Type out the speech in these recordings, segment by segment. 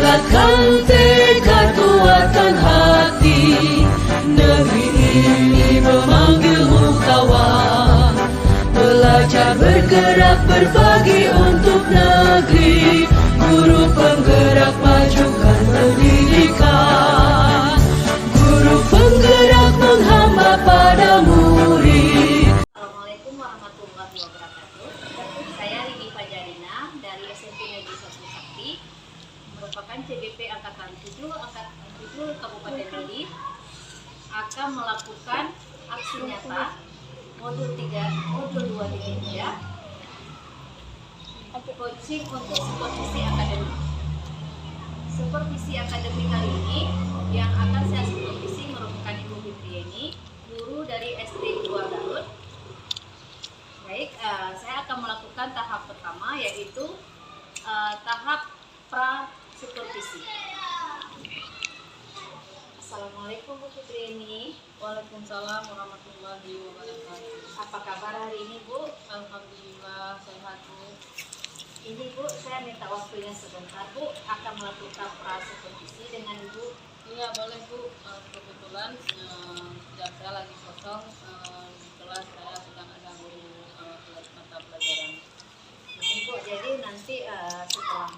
Kuatkan tekad, kuatkan hati. Negeri ini memanggilmu kawan. Belajar bergerak berbagi untuk negeri. Guru penggerak majukan pendidikan. Guru penggerak menghamba pada murid. Assalamualaikum warahmatullahi wabarakatuh. Saya Rini Fajarina dari SMP Negeri 1 Sakti, merupakan CBP Angkatan 7 Kabupaten Deli, akan melakukan aksi nyata modul 2 di 3, coaching untuk supervisi akademik. Supervisi akademik kali ini yang akan saya supervisi merupakan Ibu Fitriani, guru dari SD 2 Garut. Baik, saya akan melakukan tahap pertama, yaitu tahap pra-supervisi. Assalamualaikum Bu Fitriani. Waalaikumsalam warahmatullahi wabarakatuh. Apa kabar hari ini Bu? Alhamdulillah sehat Bu. Ini Bu, saya minta waktunya sebentar Bu, akan melakukan pra-supervisi dengan Ibu. Iya boleh Bu. Kebetulan jam saya lagi kosong di kelas, saya sedang ada guru mata pelajaran. Ini Bu, jadi nanti setelah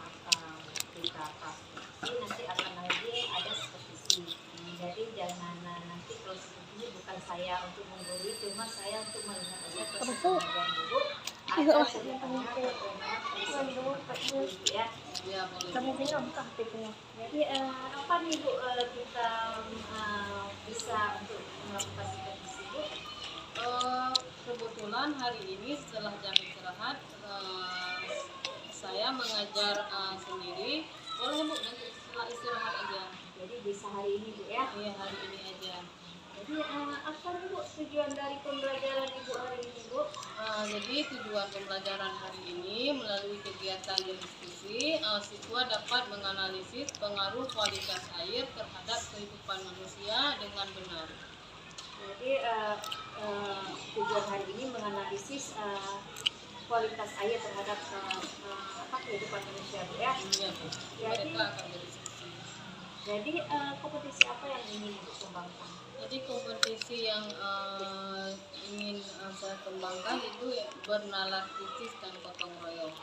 kita pra-supervisi nanti akan lagi ada supervisi. Jadi jangan nanti kalau supervisi bukan saya untuk menggurui, cuma saya untuk melihat aja proses pengajaran dulu. Atau sebenarnya bagaimana proses ya. Iya boleh. Jadi apa nih Bu kita bisa untuk melakukan supervisi Bu? Kebetulan hari ini setelah jam istirahat saya mengajar sendiri. Boleh Bu, nanti setelah istirahat aja. Jadi bisa hari ini Bu ya. Iya hari ini aja. Jadi apa nih Bu tujuan dari pembelajaran Ibu hari ini Bu? Jadi tujuan pembelajaran hari ini melalui kegiatan diskusi, siswa dapat menganalisis pengaruh kualitas air terhadap kehidupan manusia dengan benar. Jadi tujuan hari ini menganalisis kualitas air terhadap kehidupan manusia Bu ya. Iya Bu. Mereka akan berdiskusi. Jadi kompetisi apa yang ingin Ibu kembangkan? Jadi kompetisi yang ingin saya kembangkan itu bernalar kritis dan gotong royong.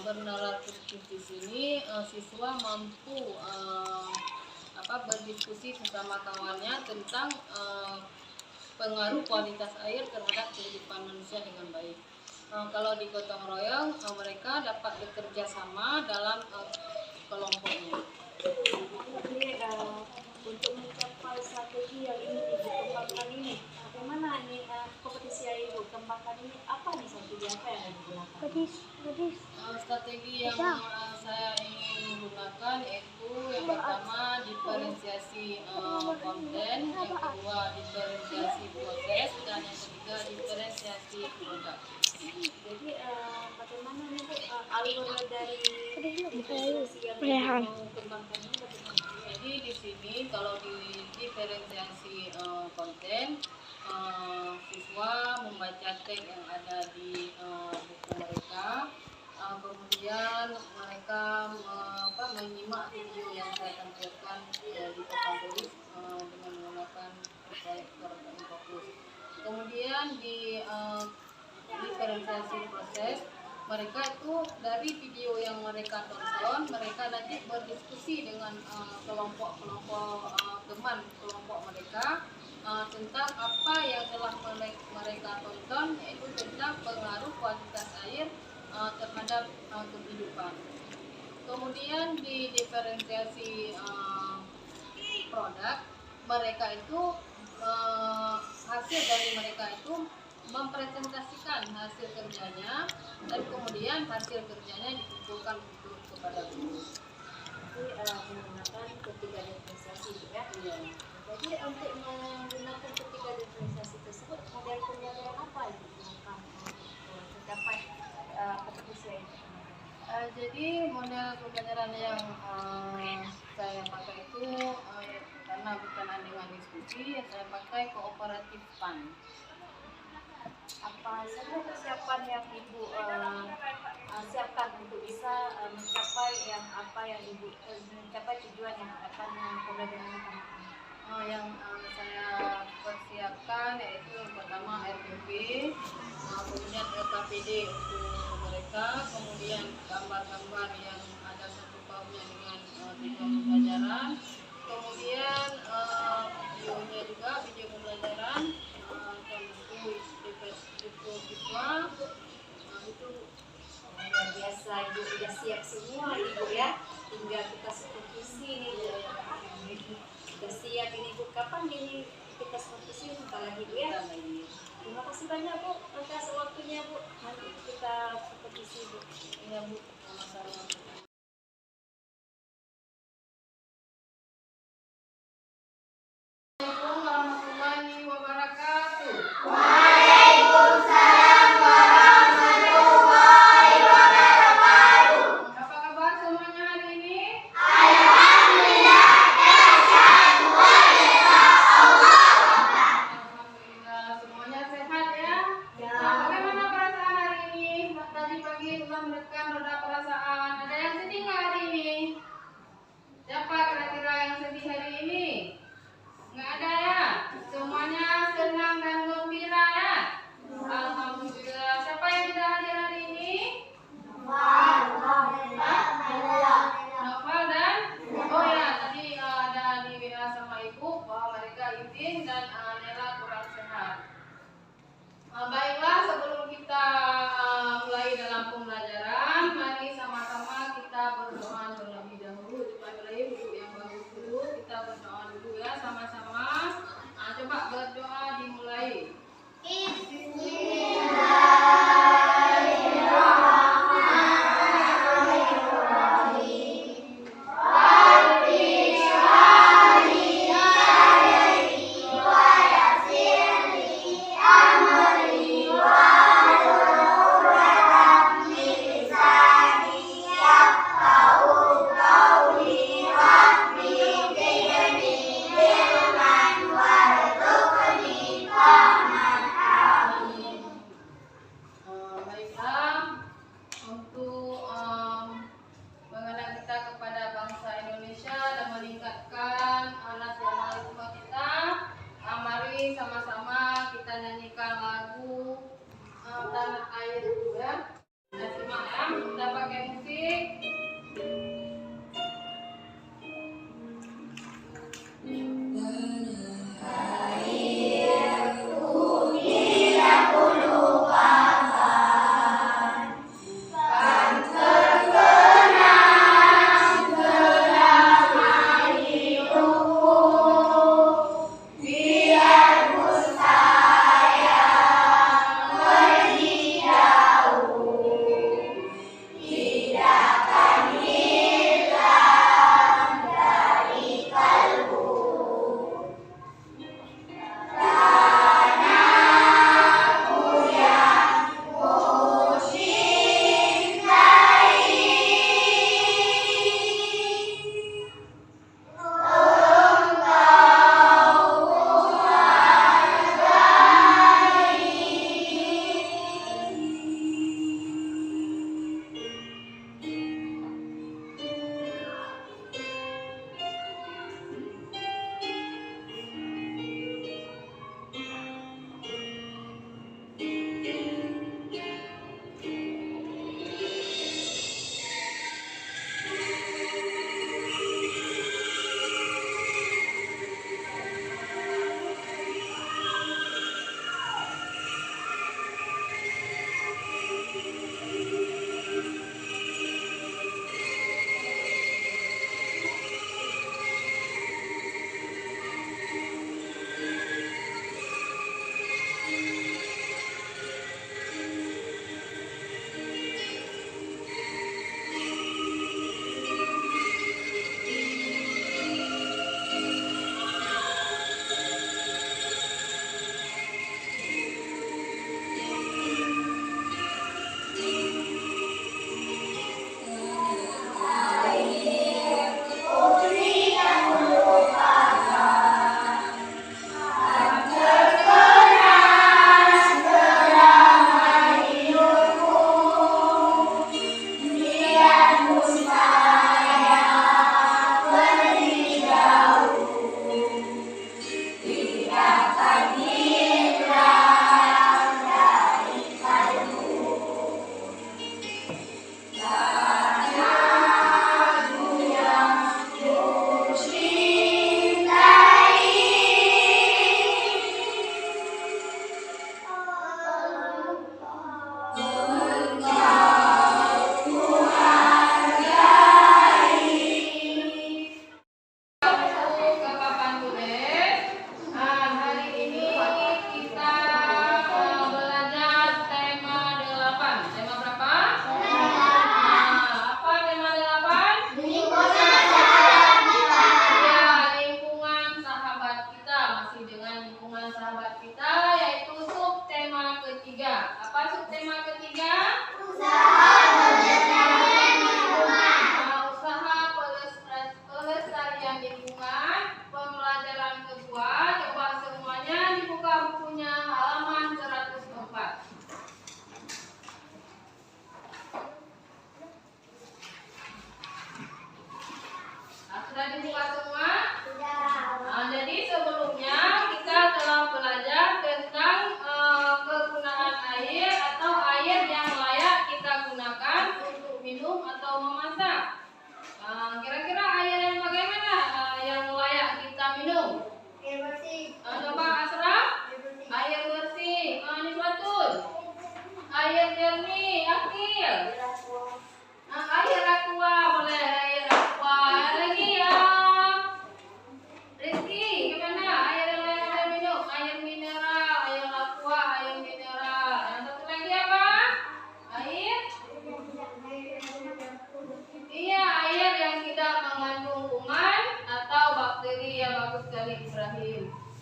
Bernalar kritis di sini siswa mampu berdiskusi bersama kawannya tentang pengaruh kualitas air terhadap kehidupan manusia dengan baik. Kalau di gotong royong mereka dapat bekerja sama dalam kelompoknya. Jadi untuk mencapai strategi yang ingin Ibu kembangkan ini, bagaimana ini kompetisi yang Ibu kembangkan ini, apa nih strategi apa yang Ibu gunakan? Strategi yang saya ingin gunakan yaitu yang pertama diferensiasi konten, yang kedua diferensiasi proses, dan yang ketiga diferensiasi produk. Jadi bagaimana nih Bu alur dari diferensiasi yang Ibu kembangkan ini bagaimana? Jadi di sini kalau di diferensiasi konten, siswa membaca teks yang ada di buku mereka, kemudian mereka menyimak video yang saya tampilkan di papan tulis dengan menggunakan proyektor dan fokus. Kemudian di diferensiasi proses, mereka itu dari video yang mereka tonton, mereka nanti berdiskusi dengan kelompok-kelompok teman kelompok mereka tentang apa yang telah mereka tonton, yaitu tentang pengaruh kualitas air terhadap kehidupan. Kemudian di diferensiasi produk, mereka itu hasil dari mereka itu mempresentasikan hasil kerjanya, dan kemudian hasil kerjanya dikumpulkan untuk kepada guru. Jadi menggunakan ketiga diferensiasi ya. Iya. Jadi untuk menggunakan ketiga diferensiasi tersebut, model pembelajaran apa yang digunakan untuk mencapai kompetisi ini? Jadi model pembelajaran yang saya pakai itu karena berkenaan dengan diskusi, saya pakai kooperatif PAN. apa saja persiapan yang Ibu siapkan untuk bisa mencapai apa yang Ibu mencapai tujuan yang akan pembelajaran ini? Yang saya persiapkan yaitu yang pertama RPP, kemudian LKPD untuk mereka, kemudian gambar-gambar yang ada satu pautnya dengan tujuan pembelajaran, kemudian videonya juga video pembelajaran, dan buku siswa itu. Luar biasa, Ibu sudah siap semua Ibu ya, tinggal kita supervisi nih Bu. Sudah siap ini Bu, kapan ini kita supervisi? Bentar lagi Bu ya. Terima kasih banyak Bu atas waktunya Bu, nanti kita supervisi Bu. Iya Bu, sama-sama. Assalamualaikum warahmatullahi wabarakatuh. Apa kabar semuanya hari ini? Alhamdulillah semuanya sehat ya. Bagaimana perasaan hari ini? Tadi pagi sudah menekan roda perasaan. Ada yang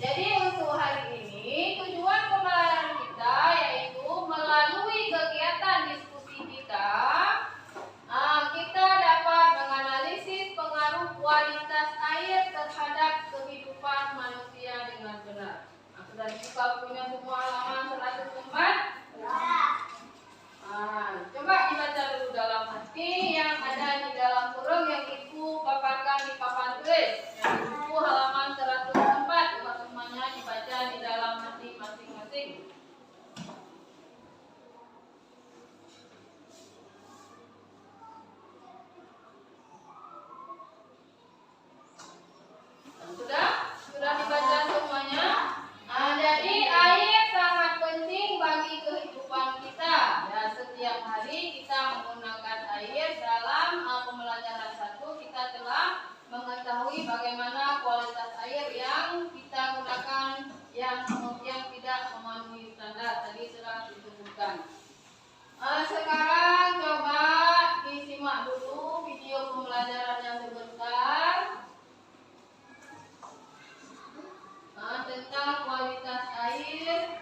Jadi untuk hari ini tujuan pembelajaran kita yaitu melalui kegiatan diskusi kita, kita dapat menganalisis pengaruh kualitas air terhadap kehidupan manusia dengan benar. Sudah dibuka punya semua halaman 104? Coba dibaca dulu dalam hati yang ada di dalam kurung yang Ibu paparkan di papan tulis. Yang buku halaman 104, coba semuanya dibaca di dalam hati masing-masing. Sudah dibaca semuanya? Jadi air sangat penting bagi kehidupan kita. Ya, setiap hari kita menggunakan air. Dalam pembelajaran 1 kita telah mengetahui bagaimana kualitas air yang kita gunakan yang tidak memenuhi standar. Tadi sudah disebutkan. Sekarang coba disimak dulu video pembelajarannya sebentar. Tentang kualitas air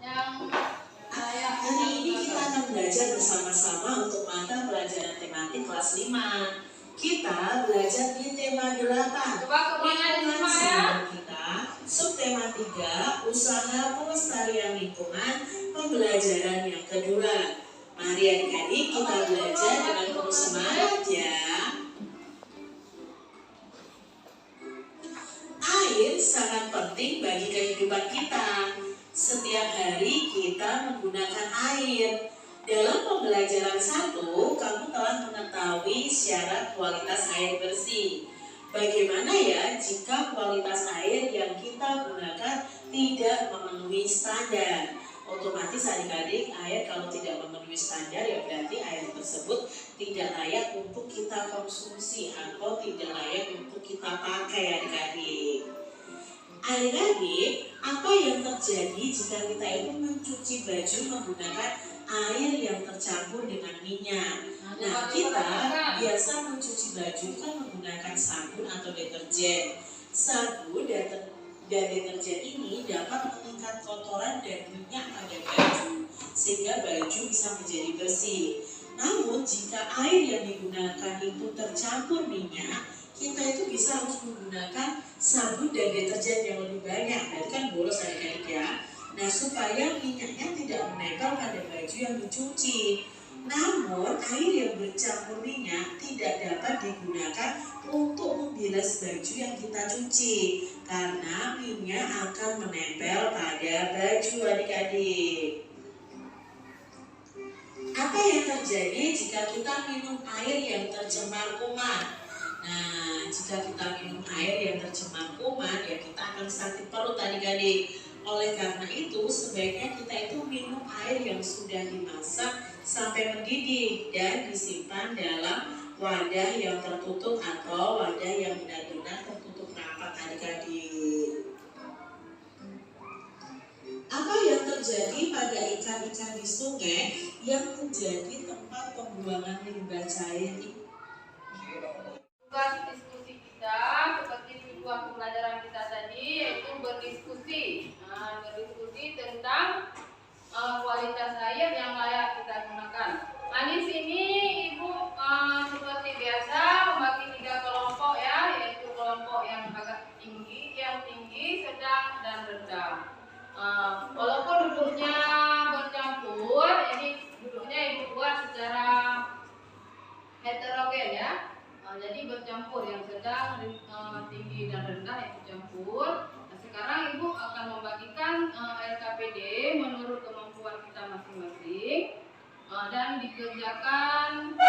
yang layak. Hari ini kita akan belajar bersama-sama untuk mata pelajaran tematik kelas 5. Kita belajar di tema 8. Coba semuanya disimak ya. Kita subtema 3, usaha pelestarian lingkungan, pembelajaran yang kedua. Mari adik-adik kita belajar dengan penuh semangat ya. Air sangat penting bagi kehidupan kita. Setiap hari kita menggunakan air. Dalam pembelajaran 1, kamu telah mengetahui syarat kualitas air bersih. Bagaimana ya jika kualitas air yang kita gunakan tidak memenuhi standar? Otomatis adik-adik, air kalau tidak memenuhi standar ya berarti air tersebut tidak layak untuk kita konsumsi atau tidak layak untuk kita pakai adik-adik. Adik-adik, apa yang terjadi jika kita itu mencuci baju menggunakan air yang tercampur dengan minyak? Nah, kita biasa mencuci baju kan menggunakan sabun atau deterjen. Sabun dan deterjen ini dapat mengikat kotoran dan minyak pada baju sehingga baju bisa menjadi bersih. Namun jika air yang digunakan itu tercampur minyak, kita itu bisa harus menggunakan sabun dan deterjen yang lebih banyak. Nah, itu kan boros adik-adik ya. Nah, supaya minyaknya tidak menempel pada baju yang dicuci. Namun air yang bercampur minyak tidak dapat digunakan untuk membilas baju yang kita cuci karena minyak akan menempel pada baju adik-adik. Apa yang terjadi jika kita minum air yang tercemar kuman? Nah, jika kita minum air yang tercemar kuman, ya kita akan sakit perut adik-adik. Oleh karena itu, sebaiknya kita itu minum air yang sudah dimasak sampai mendidih dan disimpan dalam wadah yang tertutup atau wadah yang benar-benar tertutup rapat adik-adik. Apa yang terjadi pada ikan-ikan di sungai yang menjadi tempat pembuangan limbah cair ini? Tugas diskusi kita seperti tujuan pembelajaran kita tadi yaitu berdiskusi. Berdiskusi tentang kualitas air yang layak kita gunakan. Di sini Ibu seperti biasa membagi 3 kelompok ya, yaitu kelompok yang agak tinggi, sedang dan rendah. Walaupun duduknya bercampur, jadi duduknya Ibu buat secara heterogen ya. Jadi bercampur yang sedang, tinggi dan rendah itu campur. Nah, sekarang Ibu akan membagikan LKPD menurut kemampuan kita masing-masing dan dikerjakan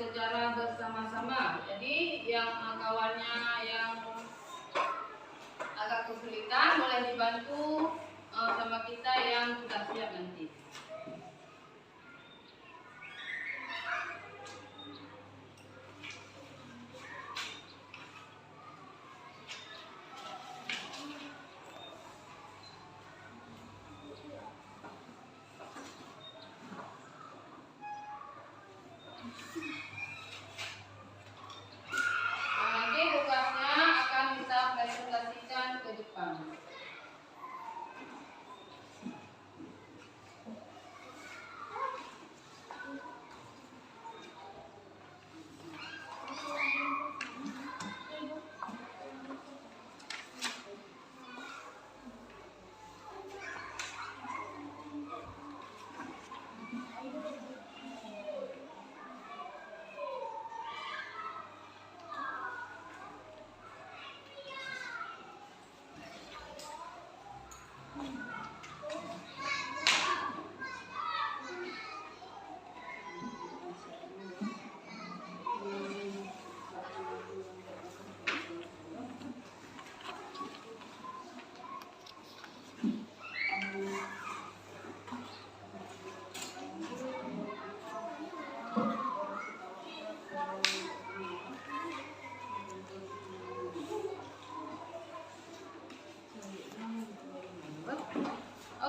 secara bersama-sama. Jadi yang kawannya yang agak kesulitan boleh dibantu sama kita yang sudah siap nanti. Nanti tugasnya akan kita presentasikan ke depan.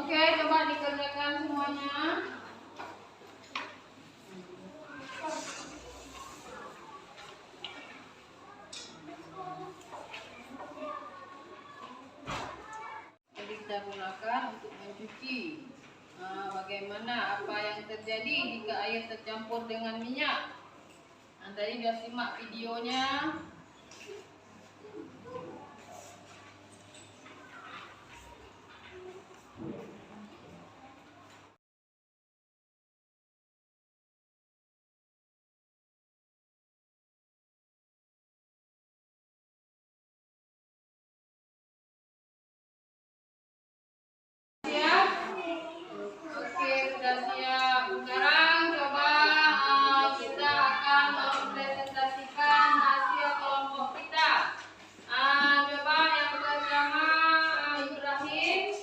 Oke, coba dikerjakan semuanya. Jadi kita gunakan untuk mencuci. Bagaimana apa yang terjadi jika air tercampur dengan minyak? Tadi sudah simak videonya. Siap? Oke, sudah siap. Sekarang coba kita akan mempresentasikan hasil kelompok kita. Coba yang pertama Ibrahim.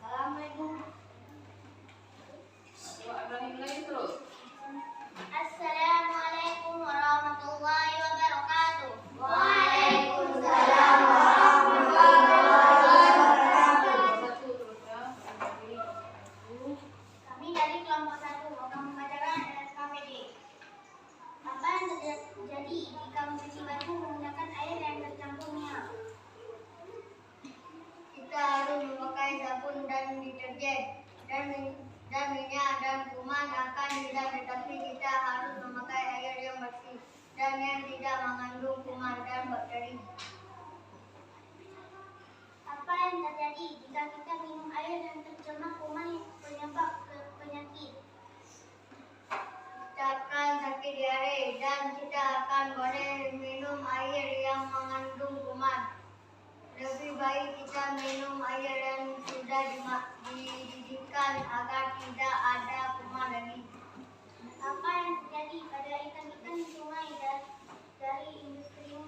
Assalamualaikum. Coba Ibrahim lagi terus. Assalamualaikum warahmatullahi wabarakatuh. Satu terus ya. Kami dari kelompok 1 akan membacakan SKPD. Apa yang terjadi jika mencuci baju menggunakan air yang tercampur minyak? Kita harus memakai sabun dan deterjen dan minyak dan kuman akan hilang, tetapi kita harus memakai air yang bersih dan yang tidak mengandung kuman dan bakteri. Apa yang terjadi jika kita minum air yang tercemar kuman yang penyebab penyakit? Kita akan sakit diare dan kita akan boleh minum air yang mengandung kuman. Lebih baik kita minum air yang sudah dididihkan agar tidak ada kuman lagi. Apa yang terjadi pada ikan-ikan di sungai dari industri yang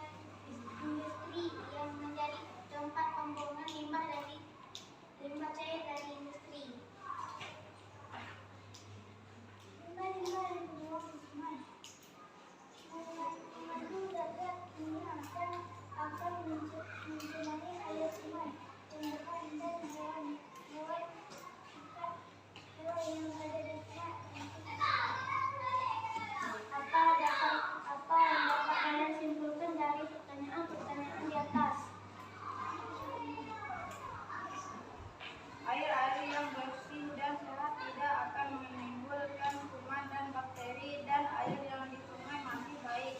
menjadi tempat pembuangan limbah cair dari industri? Limbah yang dibuang di sungai mengandung zat kimia dan akan mencemari air sungai, tumbuhan dan hewan yang ada di sana. Apa yang dapat kalian simpulkan dari pertanyaan di atas? Air yang bersih dan sehat tidak akan menimbulkan kuman dan bakteri, dan air yang di sungai masih baik,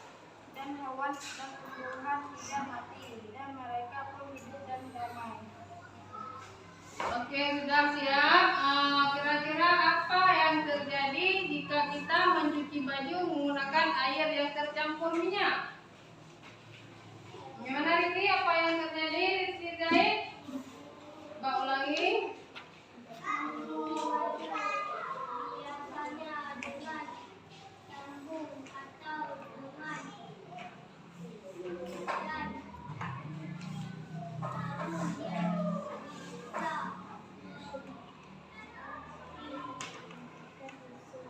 dan hewan dan tumbuhan tidak mati, dan mereka pun hidup dan damai. Oke, sudah siap. Kira-kira apa yang terjadi jika kita mencuci baju menggunakan air yang tercampur minyak? Gimana Riki? Apa yang terjadi? Riki Zaid? Coba ulangi. Biasanya dengan sambung atau dengan dan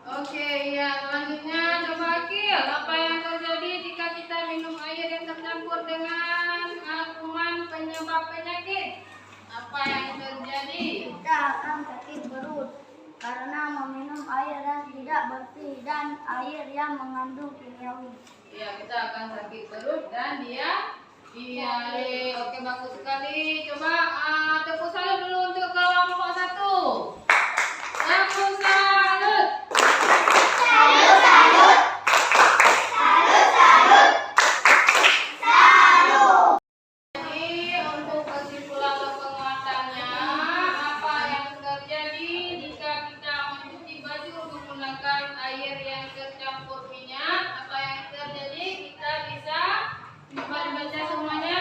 Oke, ya selanjutnya coba Akil. Apa yang terjadi jika kita minum air yang tercampur dengan kuman penyebab penyakit? Apa yang terjadi? kita akan sakit perut karena meminum air yang tidak bersih dan air yang mengandung kimiawi. Ya, kita akan sakit perut dan dia diare. Oke, bagus sekali. Coba tepuk salut dulu untuk kelompok 1. Tepuk salut. Jadi untuk kesimpulan atau penguatannya, apa yang terjadi jika kita mencuci baju menggunakan air yang tercampur minyak? Apa yang terjadi? Kita bisa coba dibaca semuanya.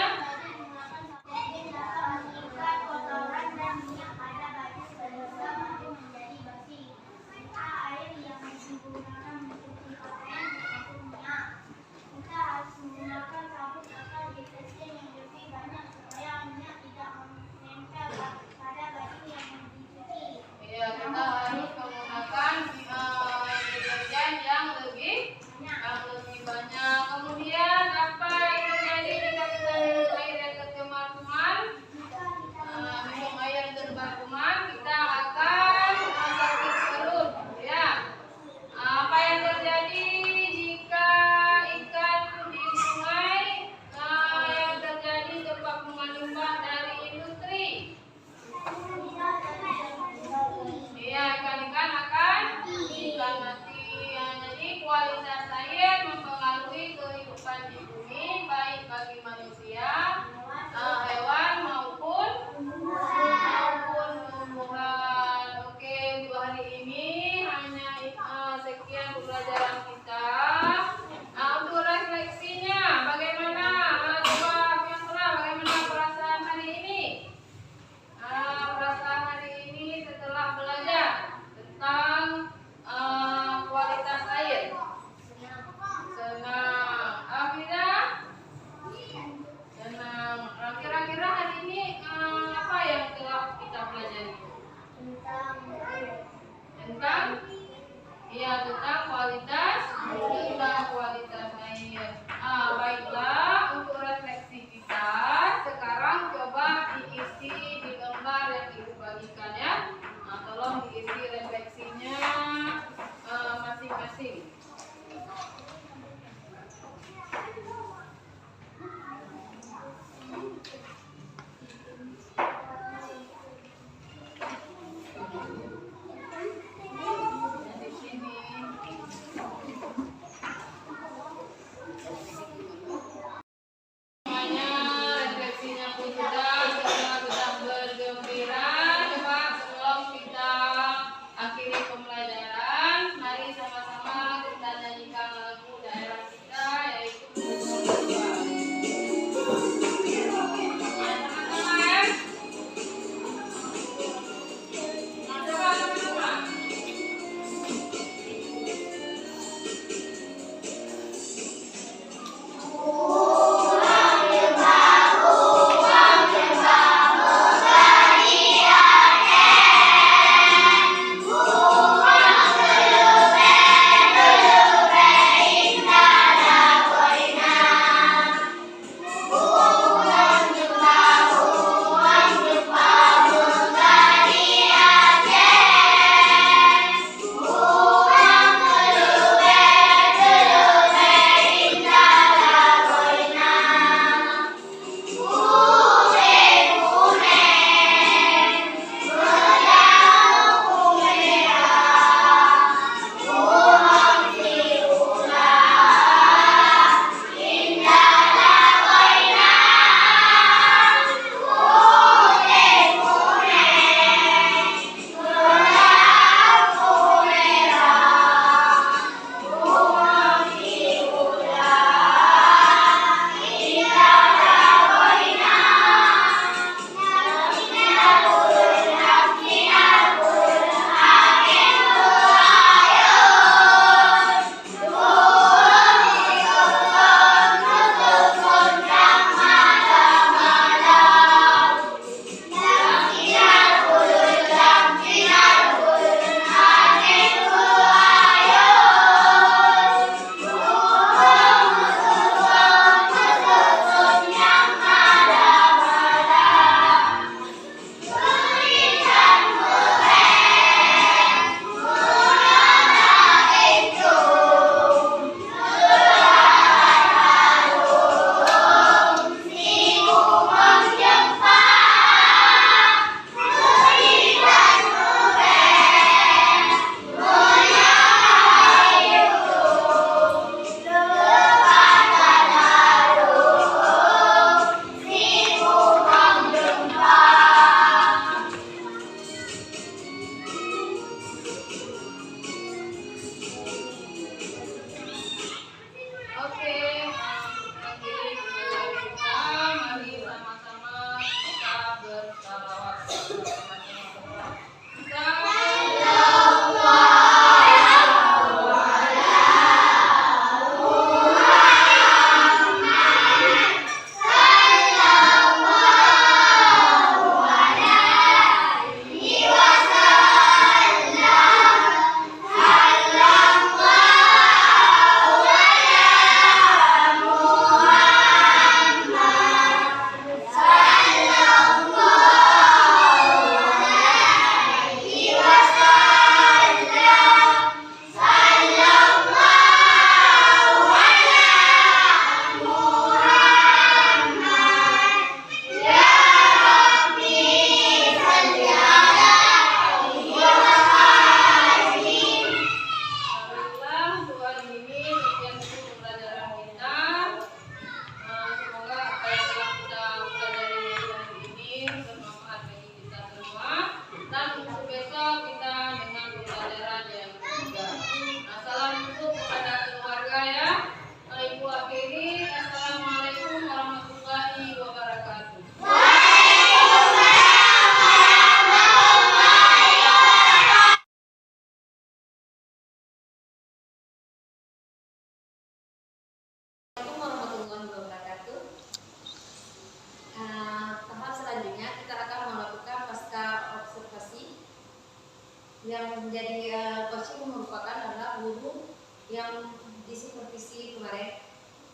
yang disupervisi kemarin,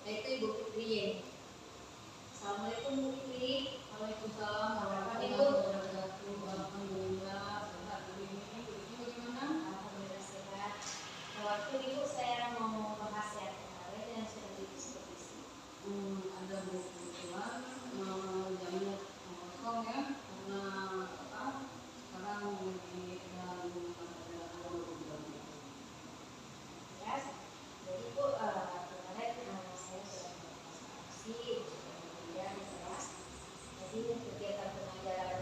yaitu Ibu Fitri Yeni. Assalamualaikum Bu Fitri. Waalaikumsalam warahmatullahi Ibu. wabarakatuh. Alhamdulillah sehat hari ini. Ibu bagaimana? Alhamdulillah sehat. Waktu Ibu saya mau bahas yang kemarin yang sudah disupervisi. Ada kebetulan jamnya kosong ya karena apa? Sekarang lagi ada program. Ya, jadi Bu kemarin saya sudah menginformasi kemudian saya jadi kegiatan pengajaran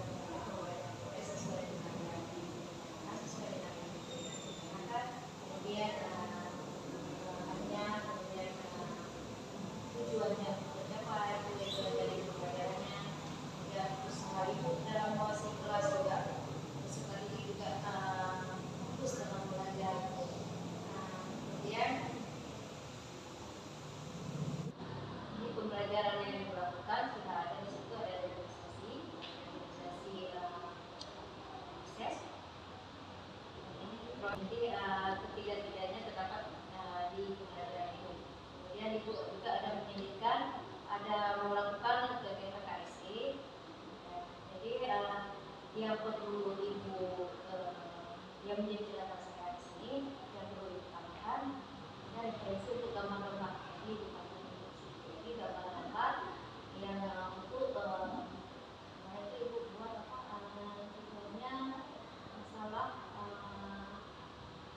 sesuai dengan yang diberikan, sesuai dengan yang diberikan, kemudian hanya kemudian tujuannya tercapai, tujuan dari pembelajarannya, kemudian usaha Ibu dalam mengawasi kelas juga sekali juga fokus dalam belajar. Kemudian ini pembelajaran yang dilakukan sudah ada di situ, ada organisasi proses. Jadi ketiga-tiganya terdapat di pembelajaran itu. Kemudian Ibu juga ada menyelipkan, ada melakukan kegiatan KSE. Jadi yang perlu Ibu yang menjadi catatan saya di sini yang perlu diutamakan ada referensi untuk gambar-gambar. Jadi gambar-gambar yang untuk itu Ibu buat contohnya masalah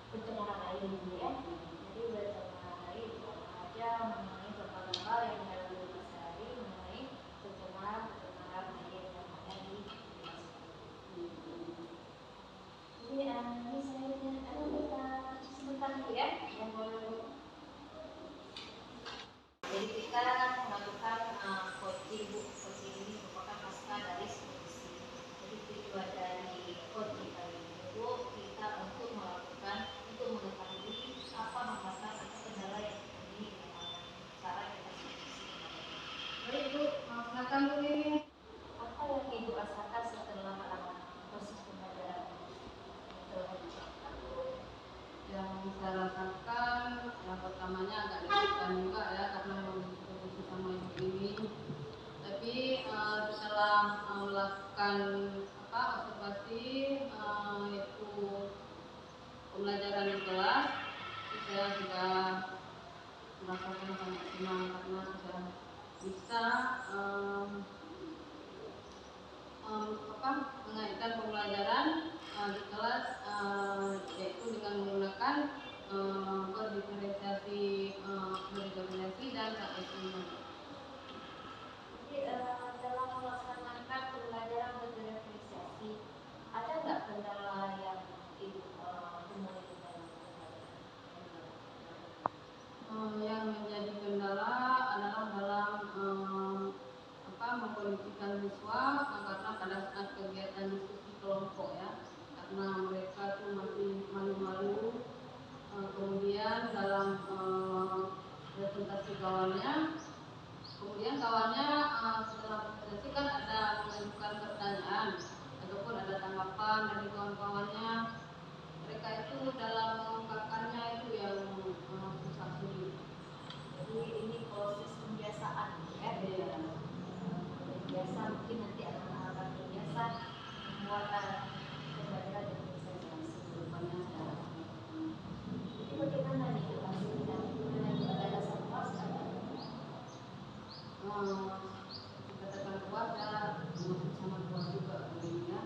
pencemaran air gitu ya. Jadi pencemaran air itu aja mengenai gambar-gambar yang dalam hidup sehari mengenai pencemaran air yang ada di jadi ini saya minta sebentar dulu ya, yang boleh. Jadi kita melakukan coaching Bu. Coaching ini merupakan pasca dari supervisi. Jadi tujuan dari coaching kali ini itu kita untuk melakukan, untuk mengetahui apa hambatan atau kendala yang terjadi dengan cara kita supervisi. Baik Bu, silakan Bu ini. Apa yang Ibu rasakan setelah proses pembelajaran Yang saya rasakan yang pertamanya agak deg-degan juga ya karena memang sama ibu ini. Tapi setelah melakukan observasi yaitu pembelajaran di kelas, saya sudah merasakan sangat senang karena sudah bisa mengaitkan pembelajaran di kelas yaitu dengan menggunakan berdiferensiasi dan KSE. Jadi dalam melaksanakan pembelajaran berdiferensiasi, ada nggak kendala yang Ibu temui dalam pembelajaran? Yang menjadi kendala adalah dalam mengkondisikan siswa karena pada saat kegiatan diskusi kelompok ya, karena mereka tuh masih malu-malu. Kemudian dalam presentasi kawannya, setelah presentasi kan ada mengajukan pertanyaan ataupun ada tanggapan dari kawan-kawannya. Mereka itu dalam mengungkapkannya itu yang susah sulit. Jadi ini proses pembiasaan ya. Iya. Biasa mungkin nanti akan terbiasa membuat pembelajaran berdiferensiasi Depannya saya Jadi bagaimana nih hasilnya? Bagaimana itu ada dasar puas kan? katakan puas ya, masih sangat puas juga begini ya.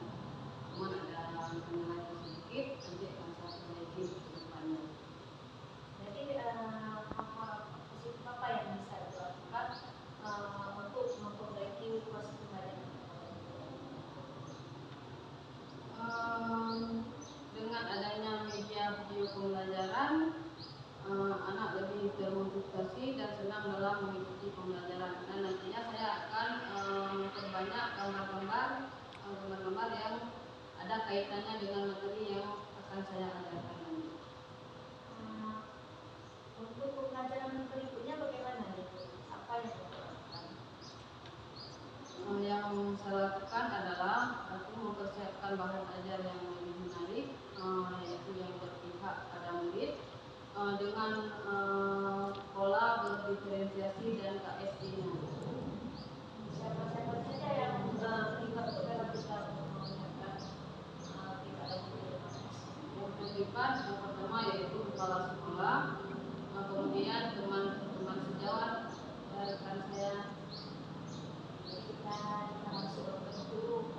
Cuma ada kendala sedikit, nanti akan saya perbaiki ke depannya. Jadi positif apa yang bisa dilakukan untuk memperbaiki proses pembelajaran? Dengan adanya media video pembelajaran, anak lebih termotivasi dan senang dalam mengikuti pembelajaran. Dan nantinya saya akan memperbanyak gambar-gambar yang ada kaitannya dengan materi yang akan saya ajarkan nanti. Untuk pembelajaran berikutnya bagaimana nih? Apa yang dilakukan? Yang saya lakukan adalah aku mempersiapkan bahan ajar yang lebih menarik, yaitu yang berpihak pada murid. dengan pola berdiferensiasi dan KSI-nya. Siapa-siapa saja yang terlibat dalam kita menyiapkan tingkat laku Yang terlibat yang pertama yaitu kepala sekolah, kemudian teman-teman sejawat, rekan saya. kita masuk ke guru